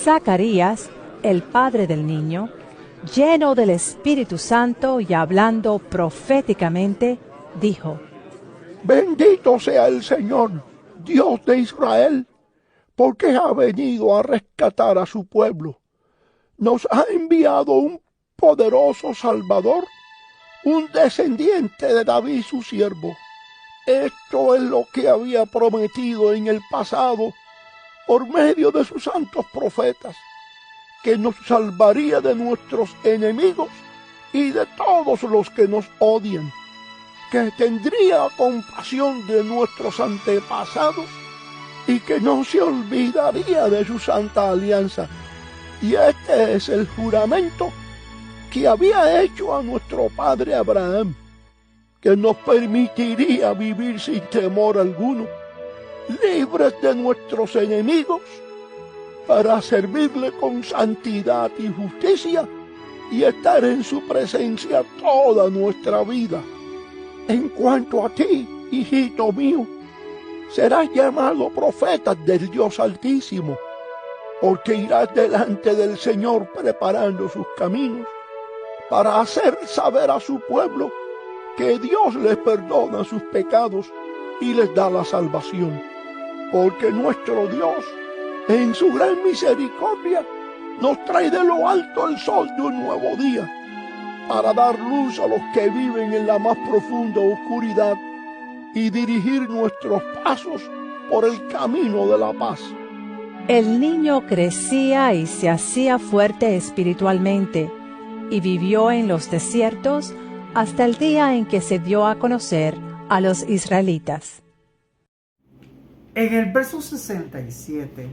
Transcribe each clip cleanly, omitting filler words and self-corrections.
Zacarías, el padre del niño, lleno del Espíritu Santo y hablando proféticamente, dijo: Bendito sea el Señor, Dios de Israel, porque ha venido a rescatar a su pueblo. Nos ha enviado un poderoso Salvador, un descendiente de David su siervo. Esto es lo que había prometido en el pasado por medio de sus santos profetas, que nos salvaría de nuestros enemigos y de todos los que nos odian, que tendría compasión de nuestros antepasados y que no se olvidaría de su santa alianza. Y este es el juramento que había hecho a nuestro padre Abraham, que nos permitiría vivir sin temor alguno, libres de nuestros enemigos, para servirle con santidad y justicia y estar en su presencia toda nuestra vida. En cuanto a ti, hijito mío, serás llamado profeta del Dios Altísimo, porque irás delante del Señor preparando sus caminos, para hacer saber a su pueblo que Dios les perdona sus pecados y les da la salvación, porque nuestro Dios, en su gran misericordia, nos trae de lo alto el sol de un nuevo día, para dar luz a los que viven en la más profunda oscuridad y dirigir nuestros pasos por el camino de la paz. El niño crecía y se hacía fuerte espiritualmente, y vivió en los desiertos hasta el día en que se dio a conocer a los israelitas. En el verso 67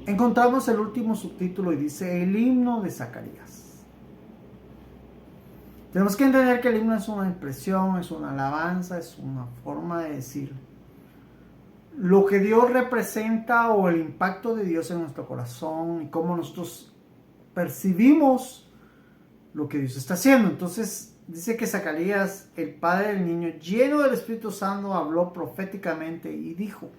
encontramos el último subtítulo y dice: el himno de Zacarías. Tenemos que entender que el himno es una expresión, es una alabanza, es una forma de decir lo que Dios representa o el impacto de Dios en nuestro corazón y cómo nosotros percibimos lo que Dios está haciendo. Entonces dice que Zacarías, el padre del niño, lleno del Espíritu Santo, habló proféticamente y dijo: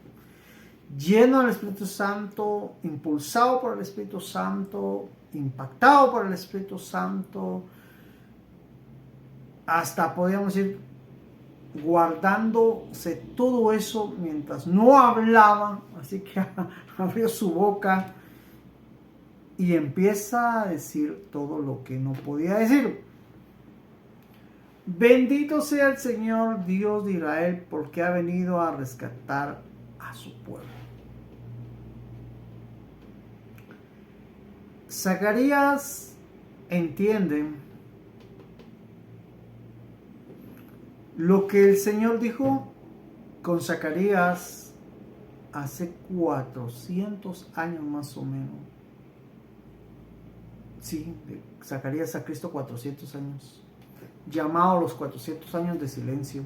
lleno del Espíritu Santo, impulsado por el Espíritu Santo, impactado por el Espíritu Santo, hasta podríamos decir guardándose todo eso mientras no hablaba, así que abrió su boca y empieza a decir todo lo que no podía decir. Bendito sea el Señor Dios de Israel, porque ha venido a rescatar a su pueblo. Zacarías entiende lo que el Señor dijo con Zacarías hace 400 años más o menos. Sí, de Zacarías a Cristo 400 años. Llamado los 400 años de silencio.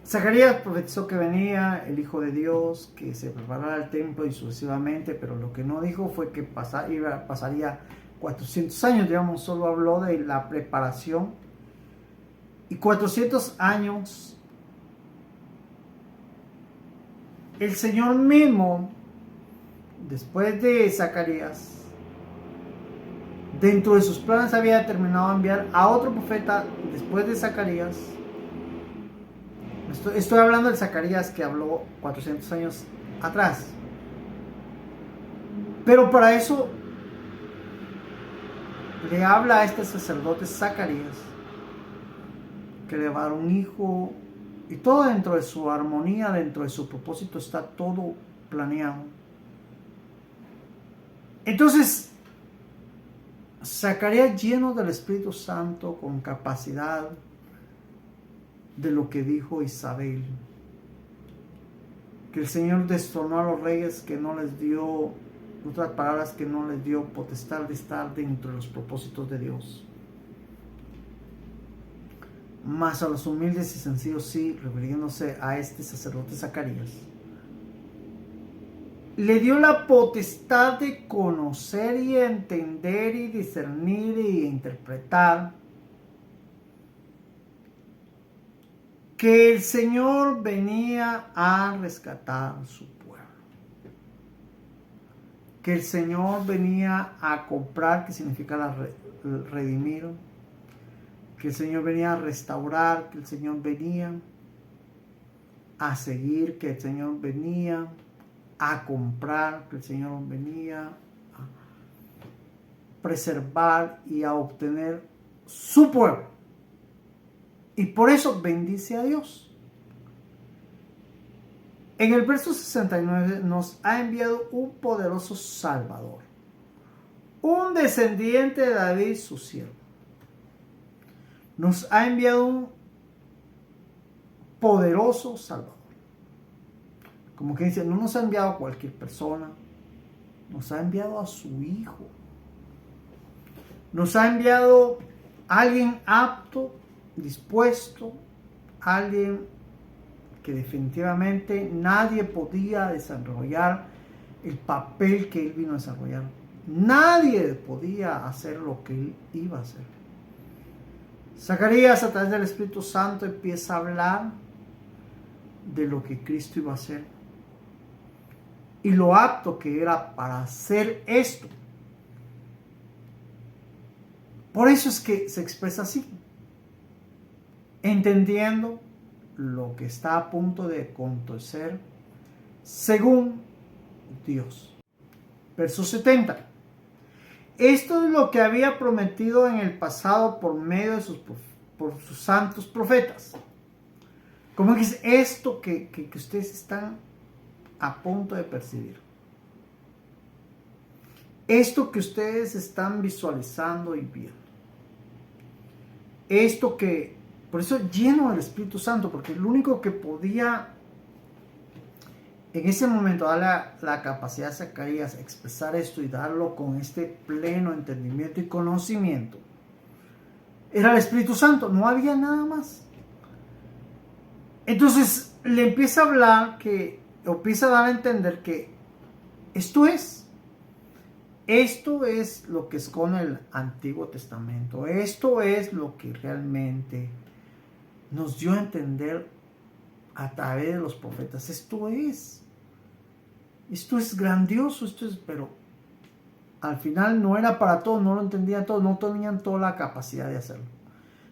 Zacarías profetizó que venía el Hijo de Dios, que se preparara el templo y sucesivamente, pero lo que no dijo fue que pasaría 400 años, digamos, solo habló de la preparación. Y 400 años, el Señor mismo, después de Zacarías, dentro de sus planes había determinado enviar a otro profeta después de Zacarías. Estoy hablando del Zacarías que habló 400 años atrás. Pero para eso le habla a este sacerdote Zacarías, que le va a dar un hijo, y todo dentro de su armonía, dentro de su propósito, está todo planeado. Entonces, Zacarías, lleno del Espíritu Santo, con capacidad de lo que dijo Isabel, que el Señor destronó a los reyes, que no les dio, en otras palabras, que no les dio potestad de estar dentro de los propósitos de Dios. Mas a los humildes y sencillos sí, refiriéndose a este sacerdote Zacarías, le dio la potestad de conocer y entender y discernir y interpretar que el Señor venía a rescatar su pueblo. que el Señor venía a comprar, que significa redimir, que el Señor venía a restaurar, que el Señor venía a seguir, que el Señor venía a comprar, que el Señor venía a preservar y a obtener su pueblo. Y por eso bendice a Dios. En el verso 69 nos ha enviado un poderoso Salvador, un descendiente de David, su siervo. Nos ha enviado un poderoso Salvador. Como que dice, no nos ha enviado a cualquier persona, nos ha enviado a su Hijo. Nos ha enviado a alguien apto, dispuesto, alguien que definitivamente nadie podía desarrollar el papel que él vino a desarrollar. Nadie podía hacer lo que él iba a hacer. Zacarías, a través del Espíritu Santo, empieza a hablar de lo que Cristo iba a hacer y lo apto que era para hacer esto. Por eso es que se expresa así, entendiendo lo que está a punto de acontecer según Dios. Verso 70. Esto es lo que había prometido en el pasado por medio de por sus santos profetas. Como que es esto que ustedes están a punto de percibir. Esto que ustedes están visualizando y viendo. Esto que, por eso lleno del Espíritu Santo, porque el único que podía en ese momento darle la capacidad a Zacarías expresar esto y darlo con este pleno entendimiento y conocimiento era el Espíritu Santo, no había nada más. Entonces le empieza a hablar o empieza a dar a entender que esto es lo que esconde el Antiguo Testamento, esto es lo que realmente nos dio a entender a través de los profetas. Esto es grandioso, pero al final no era para todos, no lo entendían todos, no tenían toda la capacidad de hacerlo,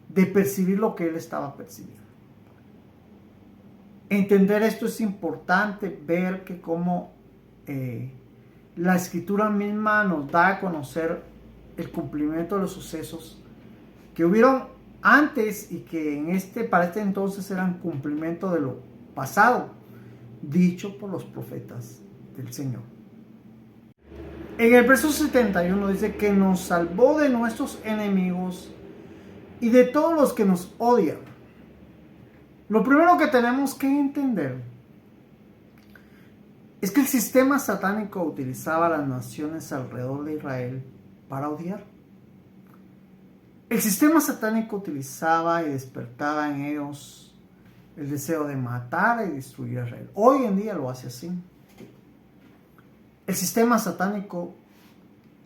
de percibir lo que él estaba percibiendo. Entender esto es importante, ver que como la Escritura misma nos da a conocer el cumplimiento de los sucesos que hubieron antes y que para este entonces eran cumplimiento de lo pasado, dicho por los profetas del Señor. En el verso 71 dice que nos salvó de nuestros enemigos y de todos los que nos odian. Lo primero que tenemos que entender es que el sistema satánico utilizaba a las naciones alrededor de Israel para odiar. El sistema satánico utilizaba y despertaba en ellos el deseo de matar y destruir a Israel. Hoy en día lo hace así. El sistema satánico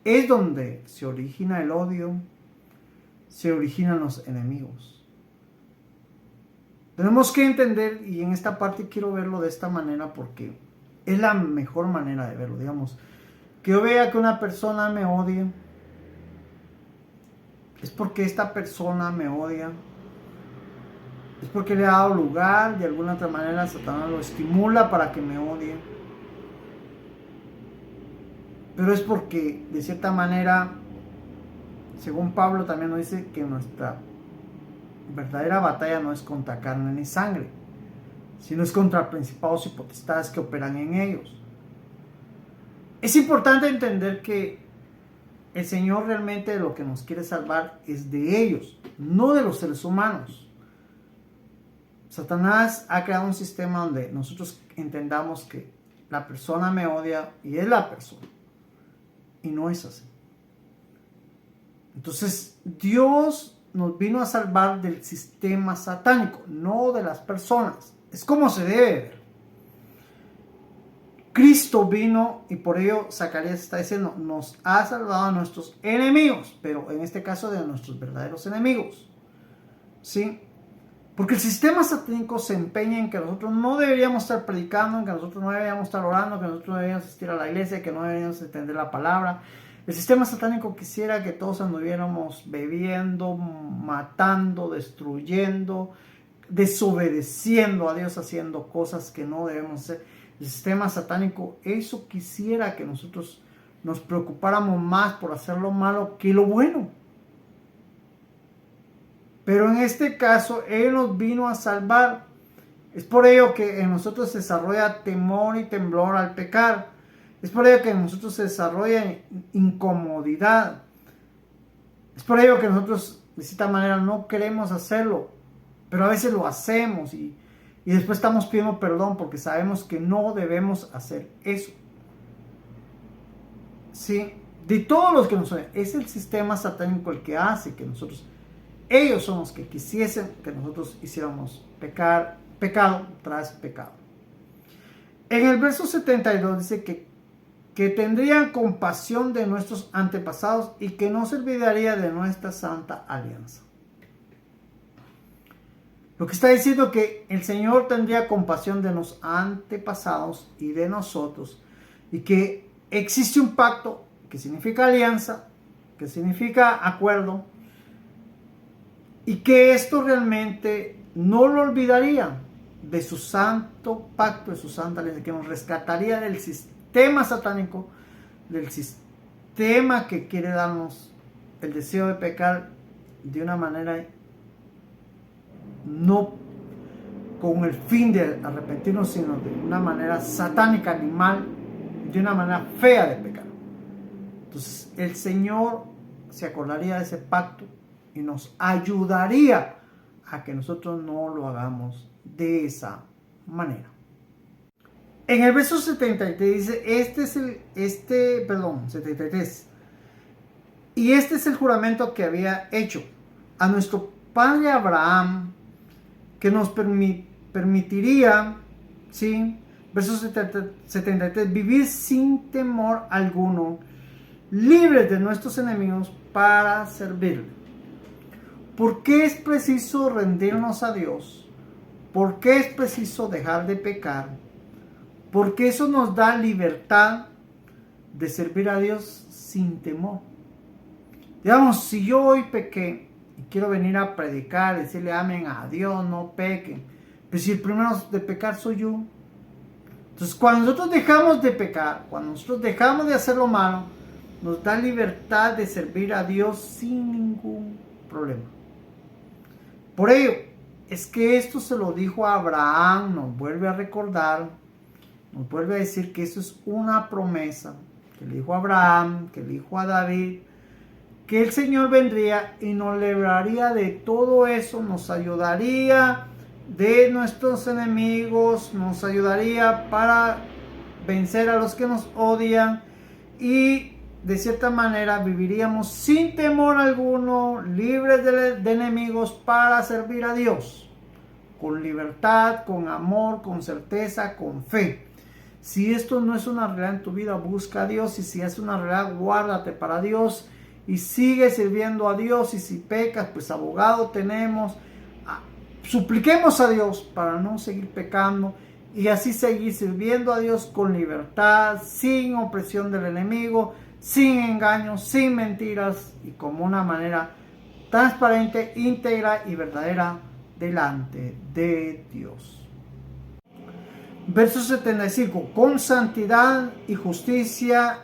es donde se origina el odio, se originan los enemigos. Tenemos que entender, y en esta parte quiero verlo de esta manera porque es la mejor manera de verlo. Digamos, que yo vea que una persona me odia, es porque esta persona me odia, es porque le ha dado lugar, de alguna otra manera Satanás lo estimula para que me odie. Pero es porque, de cierta manera, según Pablo también nos dice que nuestra verdadera batalla no es contra carne ni sangre, sino es contra principados y potestades que operan en ellos. Es importante entender que el Señor realmente lo que nos quiere salvar es de ellos, no de los seres humanos. Satanás ha creado un sistema donde nosotros entendamos que la persona me odia y es la persona. Y no es así. Entonces, Dios nos vino a salvar del sistema satánico, no de las personas. Es como se debe ver. Cristo vino y por ello Zacarías está diciendo, nos ha salvado a nuestros enemigos, pero en este caso de nuestros verdaderos enemigos. ¿Sí? Porque el sistema satánico se empeña en que nosotros no deberíamos estar predicando, en que nosotros no deberíamos estar orando, que nosotros no deberíamos asistir a la iglesia, que no deberíamos entender la palabra. El sistema satánico quisiera que todos anduviéramos bebiendo, matando, destruyendo, desobedeciendo a Dios, haciendo cosas que no debemos hacer. El sistema satánico, eso quisiera que nosotros nos preocupáramos más por hacer lo malo que lo bueno. Pero en este caso, Él nos vino a salvar. Es por ello que en nosotros se desarrolla temor y temblor al pecar. Es por ello que en nosotros se desarrolla incomodidad. Es por ello que nosotros de cierta manera no queremos hacerlo. Pero a veces lo hacemos y después estamos pidiendo perdón porque sabemos que no debemos hacer eso. ¿Sí? De todos los que nos oyen, es el sistema satánico el que hace que nosotros... Ellos son los que quisiesen que nosotros hiciéramos pecado tras pecado. En el verso 72 dice que tendrían compasión de nuestros antepasados y que no se olvidaría de nuestra santa alianza. Lo que está diciendo que el Señor tendría compasión de los antepasados y de nosotros, y que existe un pacto que significa alianza, que significa acuerdo, y que esto realmente no lo olvidaría de su santo pacto, de su santa alianza, que nos rescataría del sistema satánico, del sistema que quiere darnos el deseo de pecar de una manera no con el fin de arrepentirnos, sino de una manera satánica, animal, de una manera fea de pecar. Entonces el Señor se acordaría de ese pacto y nos ayudaría a que nosotros no lo hagamos de esa manera. En el verso 73 dice, 73. Y este es el juramento que había hecho a nuestro padre Abraham, que nos permitiría, ¿sí? Verso 73, vivir sin temor alguno, libres de nuestros enemigos para servirle. ¿Por qué es preciso rendirnos a Dios? ¿Por qué es preciso dejar de pecar? Porque eso nos da libertad de servir a Dios sin temor. Digamos, si yo hoy pequé y quiero venir a predicar, decirle amén a Dios, no pequen, pero si el primero de pecar soy yo. Entonces, cuando nosotros dejamos de pecar, cuando nosotros dejamos de hacer lo malo, nos da libertad de servir a Dios sin ningún problema. Por ello, es que esto se lo dijo a Abraham, nos vuelve a recordar, nos vuelve a decir que eso es una promesa que le dijo a Abraham, que le dijo a David, que el Señor vendría y nos libraría de todo eso, nos ayudaría de nuestros enemigos, nos ayudaría para vencer a los que nos odian y de cierta manera viviríamos sin temor alguno, libres de enemigos para servir a Dios, con libertad, con amor, con certeza, con fe. Si esto no es una realidad en tu vida, busca a Dios, y si es una realidad, guárdate para Dios y sigue sirviendo a Dios. Y si pecas, pues abogado tenemos. Supliquemos a Dios para no seguir pecando y así seguir sirviendo a Dios con libertad, sin opresión del enemigo, sin engaños, sin mentiras y como una manera transparente, íntegra y verdadera delante de Dios. Verso 75, con santidad y justicia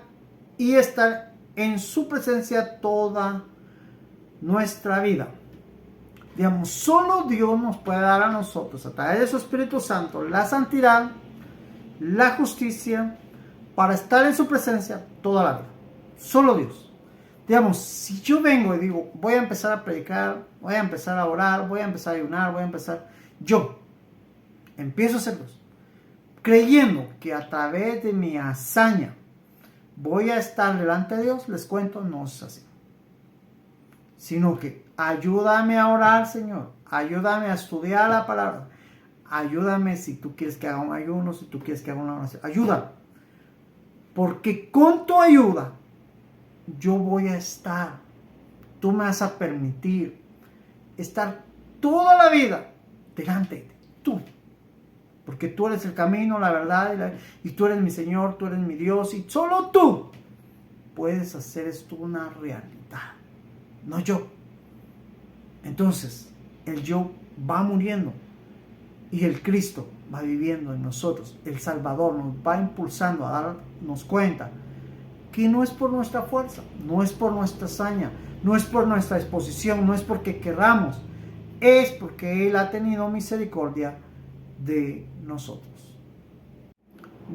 y estar en su presencia toda nuestra vida. Digamos, solo Dios nos puede dar a nosotros, a través de su Espíritu Santo, la santidad, la justicia, para estar en su presencia toda la vida. Solo Dios. Digamos, si yo vengo y digo, voy a empezar a predicar, voy a empezar a orar, voy a empezar a ayunar, yo empiezo a hacerlo, creyendo que a través de mi hazaña voy a estar delante de Dios, les cuento, no es así. Sino que ayúdame a orar, Señor. Ayúdame a estudiar la palabra. Ayúdame si tú quieres que haga un ayuno, si tú quieres que haga una oración. Ayúdame. Porque con tu ayuda yo voy a estar. Tú me vas a permitir estar toda la vida delante de ti, tú. Porque tú eres el camino, la verdad y tú eres mi Señor, tú eres mi Dios y solo tú puedes hacer esto una realidad, no yo. Entonces, el yo va muriendo y el Cristo va viviendo en nosotros. El Salvador nos va impulsando a darnos cuenta que no es por nuestra fuerza, no es por nuestra hazaña, no es por nuestra disposición, no es porque querramos, es porque Él ha tenido misericordia de nosotros.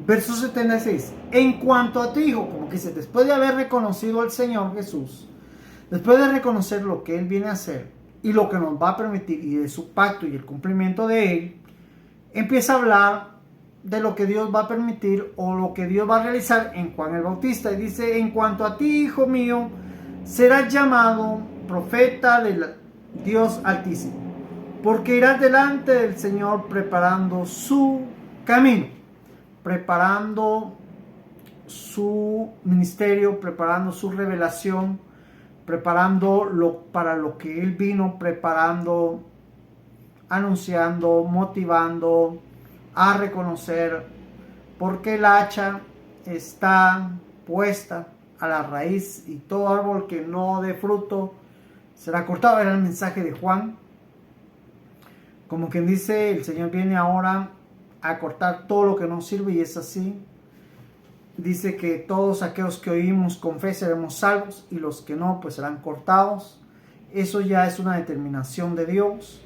Verso 76. En cuanto a tu Hijo, como que dice, después de haber reconocido al Señor Jesús, después de reconocer lo que Él viene a hacer y lo que nos va a permitir y de su pacto y el cumplimiento de Él, empieza a hablar de lo que Dios va a permitir o lo que Dios va a realizar en Juan el Bautista. Y dice, en cuanto a ti, hijo mío, serás llamado profeta del Dios Altísimo, porque irás delante del Señor preparando su camino, preparando su ministerio, preparando su revelación, preparando para lo que Él vino, preparando, anunciando, motivando a reconocer, porque el hacha está puesta a la raíz y todo árbol que no dé fruto será cortado. Era el mensaje de Juan. Como quien dice, el Señor viene ahora a cortar todo lo que no sirve, y es así. Dice que todos aquellos que oímos con fe seremos salvos, y los que no, pues serán cortados. Eso ya es una determinación de Dios.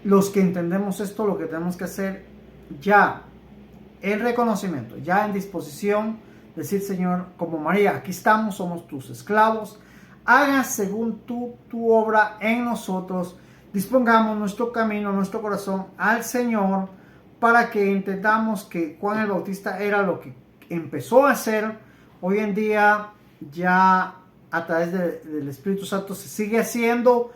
Los que entendemos esto, lo que tenemos que hacer ya en reconocimiento, ya en disposición, decir, Señor, como María, aquí estamos, somos tus esclavos, haga según tu obra en nosotros, dispongamos nuestro camino, nuestro corazón al Señor, para que entendamos que Juan el Bautista era lo que empezó a hacer. Hoy en día ya a través del Espíritu Santo se sigue haciendo,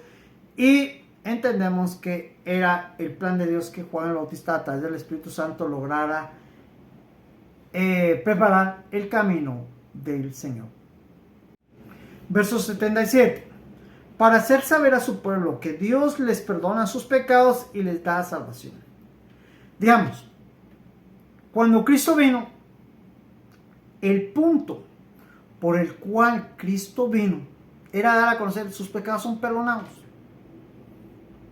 y entendemos que era el plan de Dios que Juan el Bautista a través del Espíritu Santo lograra preparar el camino del Señor. Verso 77. Para hacer saber a su pueblo que Dios les perdona sus pecados y les da salvación. Digamos, cuando Cristo vino, el punto por el cual Cristo vino era dar a conocer sus pecados son perdonados.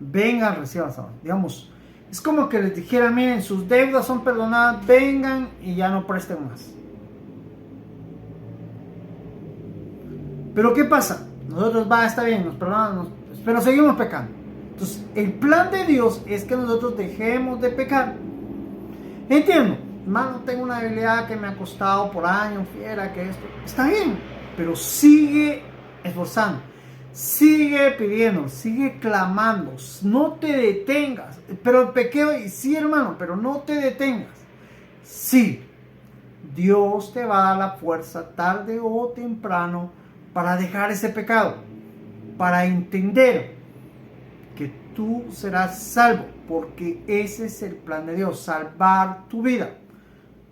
Vengan, reciban salvación. Digamos, es como que les dijera, miren, sus deudas son perdonadas, vengan y ya no presten más. Pero ¿qué pasa? Nosotros, está bien, nos perdonamos, pero seguimos pecando. Entonces, el plan de Dios es que nosotros dejemos de pecar. Entiendo, hermano, tengo una debilidad que me ha costado por años, fiera, que esto. Está bien, pero sigue esforzando. Sigue pidiendo, sigue clamando, no te detengas. Pero el pecado, sí, hermano, pero no te detengas. Sí, Dios te va a dar la fuerza tarde o temprano para dejar ese pecado, para entender que tú serás salvo, porque ese es el plan de Dios, salvar tu vida.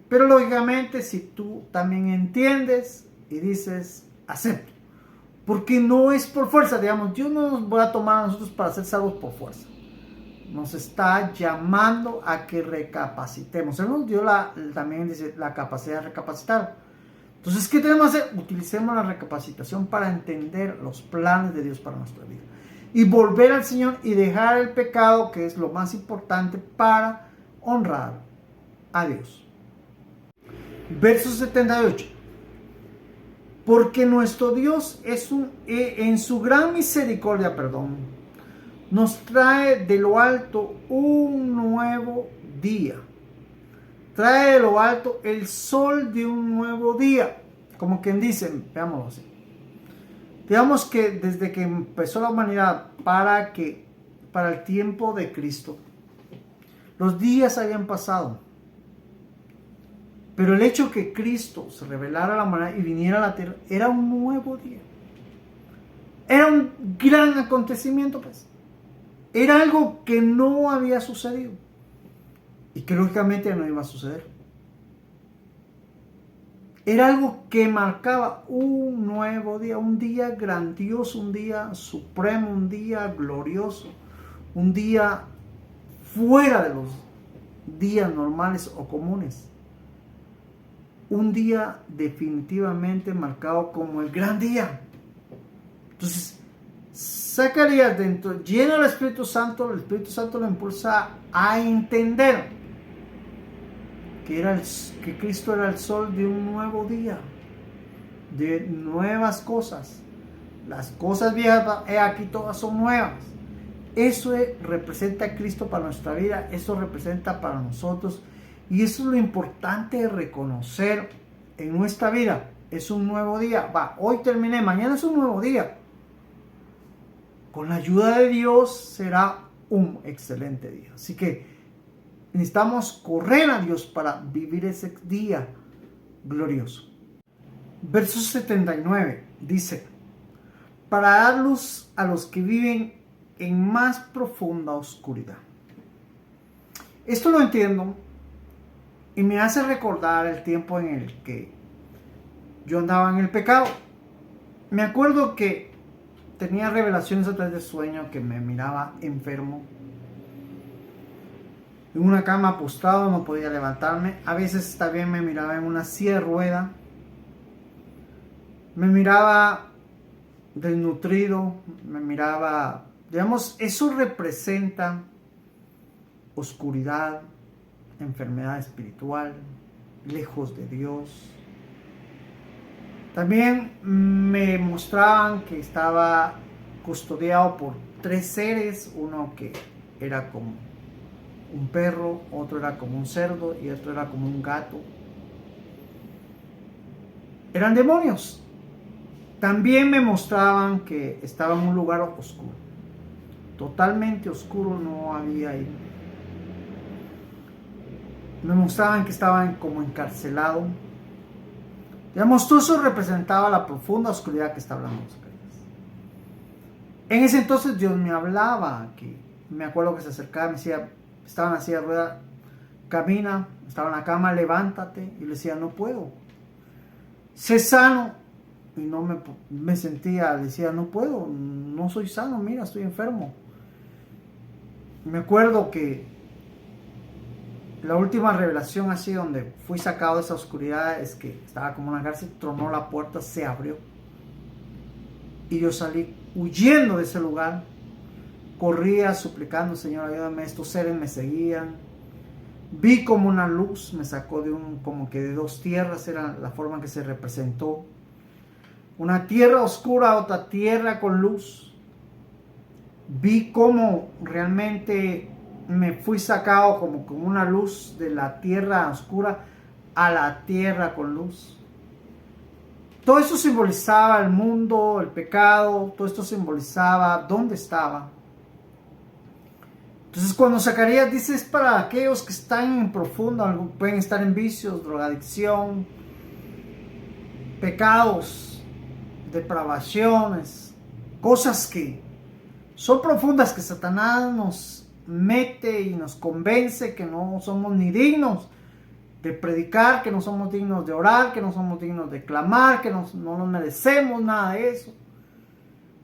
Pero lógicamente, si tú también entiendes y dices, acepto. Porque no es por fuerza, digamos, Dios no nos va a tomar a nosotros para ser salvos por fuerza. Nos está llamando a que recapacitemos. Él nos dio también dice, la capacidad de recapacitar. Entonces, ¿qué tenemos que hacer? Utilicemos la recapacitación para entender los planes de Dios para nuestra vida. Y volver al Señor y dejar el pecado, que es lo más importante para honrar a Dios. Verso 78. Porque nuestro Dios en su gran misericordia, nos trae de lo alto un nuevo día. Trae de lo alto el sol de un nuevo día. Como quien dice, veámoslo así. Digamos que desde que empezó la humanidad para el tiempo de Cristo, los días habían pasado. Pero el hecho que Cristo se revelara a la humanidad y viniera a la tierra era un nuevo día. Era un gran acontecimiento, pues. Era algo que no había sucedido y que lógicamente no iba a suceder. Era algo que marcaba un nuevo día, un día grandioso, un día supremo, un día glorioso, un día fuera de los días normales o comunes. Un día definitivamente marcado como el gran día. Entonces, Zacarías, dentro, lleno del Espíritu Santo, el Espíritu Santo lo impulsa a entender que Cristo era el sol de un nuevo día, de nuevas cosas. Las cosas viejas, aquí todas son nuevas. Eso representa a Cristo para nuestra vida, eso representa para nosotros, y eso es lo importante de reconocer en nuestra vida. Es un nuevo día. Hoy terminé, mañana es un nuevo día. Con la ayuda de Dios será un excelente día. Así que necesitamos correr a Dios para vivir ese día glorioso. Verso 79 dice: para dar luz a los que viven en más profunda oscuridad. Esto lo entiendo y me hace recordar el tiempo en el que yo andaba en el pecado. Me acuerdo que tenía revelaciones a través del sueño, que me miraba enfermo, en una cama postrado, no podía levantarme. A veces también me miraba en una silla de rueda, me miraba desnutrido, me miraba, digamos, eso representa oscuridad, enfermedad espiritual, lejos de Dios. También me mostraban que estaba custodiado por 3 seres, uno que era como un perro, otro era como un cerdo y otro era como un gato. Eran demonios. También me mostraban que estaba en un lugar oscuro, totalmente oscuro, no había ahí. Me mostraban que estaban como encarcelados. Digamos, todo eso representaba la profunda oscuridad que está hablando Zacarías. En ese entonces Dios me hablaba, que me acuerdo que se acercaba, me decía, estaba en la silla de rueda, camina, estaba en la cama, levántate, y le decía, no puedo, sé sano, y no me sentía, le decía, no puedo, no soy sano, mira, estoy enfermo. Me acuerdo que la última revelación así donde fui sacado de esa oscuridad es que estaba como en una cárcel, tronó la puerta, se abrió y yo salí huyendo de ese lugar, corría suplicando, Señor, ayúdame, estos seres me seguían. Vi como una luz me sacó como que de 2 tierras, era la forma en que se representó. Una tierra oscura, otra tierra con luz. Vi cómo realmente me fui sacado como con una luz de la tierra oscura a la tierra con luz. Todo eso simbolizaba el mundo, el pecado, todo esto simbolizaba dónde estaba. Entonces cuando Zacarías dice es para aquellos que están en profundo, pueden estar en vicios, drogadicción, pecados, depravaciones, cosas que son profundas, que Satanás nos mete y nos convence que no somos ni dignos de predicar, que no somos dignos de orar, que no somos dignos de clamar, que no nos merecemos nada de eso.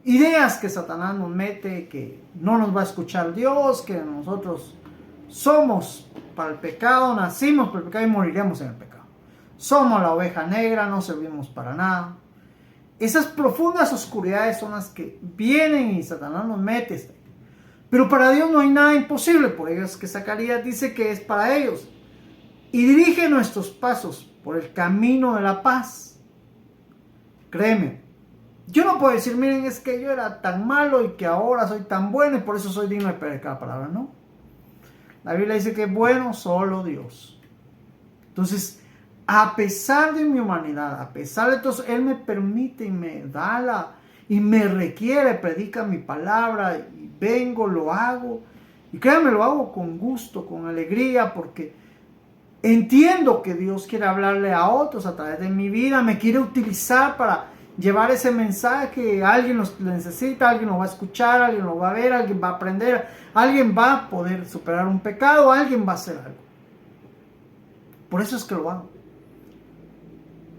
Ideas que Satanás nos mete, que no nos va a escuchar Dios, que nosotros somos para el pecado, nacimos para el pecado y moriremos en el pecado. Somos la oveja negra, no servimos para nada. Esas profundas oscuridades son las que vienen y Satanás nos mete. Pero para Dios no hay nada imposible, por ello es que Zacarías dice que es para ellos. Y dirige nuestros pasos por el camino de la paz. Créeme, yo no puedo decir, miren, es que yo era tan malo y que ahora soy tan bueno y por eso soy digno de predicar la palabra, no. La Biblia dice que es bueno solo Dios. Entonces, a pesar de mi humanidad, a pesar de todo, Él me permite y me da y me requiere, predica mi palabra, y vengo, lo hago, y créanme, lo hago con gusto, con alegría, porque entiendo que Dios quiere hablarle a otros a través de mi vida, me quiere utilizar para llevar ese mensaje, alguien lo necesita, alguien lo va a escuchar, alguien lo va a ver, alguien va a aprender, alguien va a poder superar un pecado, alguien va a hacer algo. Por eso es que lo hago.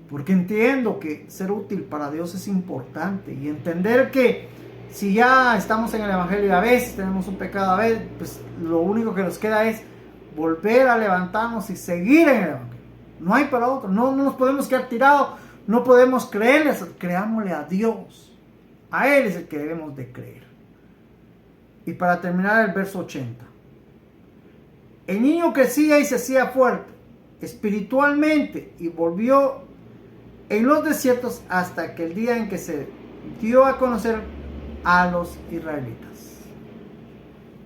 Porque entiendo que ser útil para Dios es importante y entender que Si ya estamos en el Evangelio y a veces tenemos un pecado, a veces, pues lo único que nos queda es volver a levantarnos y seguir en el Evangelio. No hay para otro. No nos podemos quedar tirados. No podemos creerle. Creámosle a Dios. A Él es el que debemos de creer. Y para terminar el verso 80. El niño crecía y se hacía fuerte espiritualmente y volvió en los desiertos hasta que el día en que se dio a conocer a los israelitas.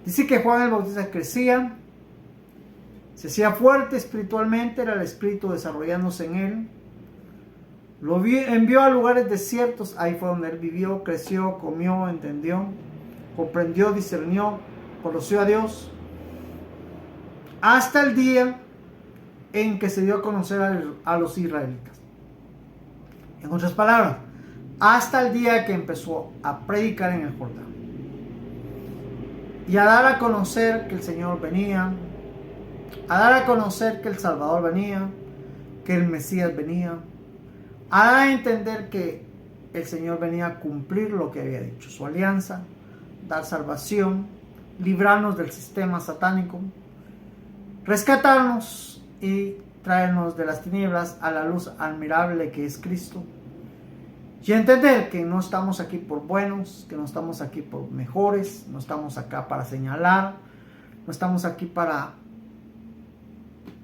Dice que Juan el Bautista crecía, se hacía fuerte espiritualmente, era el Espíritu desarrollándose en él. Lo envió a lugares desiertos, ahí fue donde él vivió, creció, comió, entendió, comprendió, discernió, conoció a Dios, hasta el día en que se dio a conocer a los israelitas. En otras palabras, hasta el día que empezó a predicar en el Jordán y a dar a conocer que el Señor venía, a dar a conocer que el Salvador venía, que el Mesías venía, a dar a entender que el Señor venía a cumplir lo que había dicho, su alianza, dar salvación, librarnos del sistema satánico, rescatarnos y traernos de las tinieblas a la luz admirable que es Cristo. Y entender que no estamos aquí por buenos, que no estamos aquí por mejores, no estamos acá para señalar, no estamos aquí para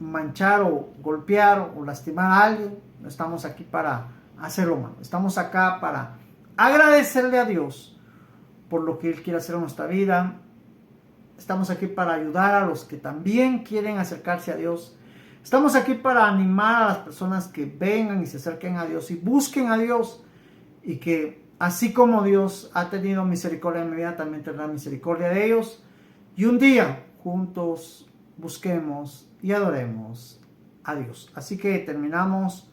manchar o golpear o lastimar a alguien, no estamos aquí para hacerlo mal, estamos acá para agradecerle a Dios por lo que Él quiere hacer en nuestra vida. Estamos aquí para ayudar a los que también quieren acercarse a Dios. Estamos aquí para animar a las personas que vengan y se acerquen a Dios y busquen a Dios. Y que así como Dios ha tenido misericordia en mi vida, también tendrá misericordia de ellos. Y un día juntos busquemos y adoremos a Dios. Así que terminamos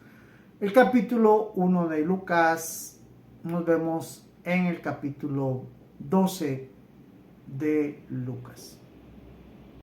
el capítulo 1 de Lucas. Nos vemos en el capítulo 12 de Lucas.